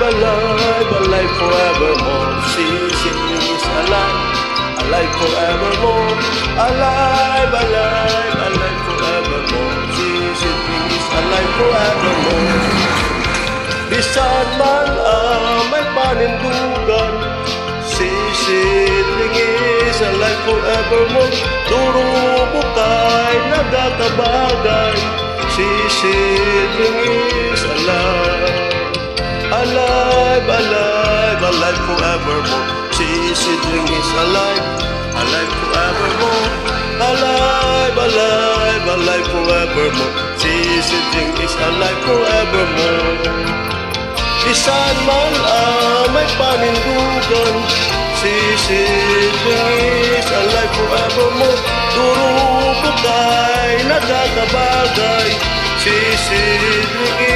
alive, alive forevermore. Sisitling is alive, alive forevermore. Alive, alive, alive forevermore. Sisitling is alive forevermore. Bisan man may panindugan, sisitling is alive forevermore. Turubo kay nagkakabagay, sisitling is alive. Alive, alive, alive forevermore. Sisitling is alive, alive forevermore. Alive, alive, alive forevermore. Sisitling is alive forevermore. Bisan man may panindugan, sisitling is alive forevermore. Turubo kay nagkakabagay, sisitling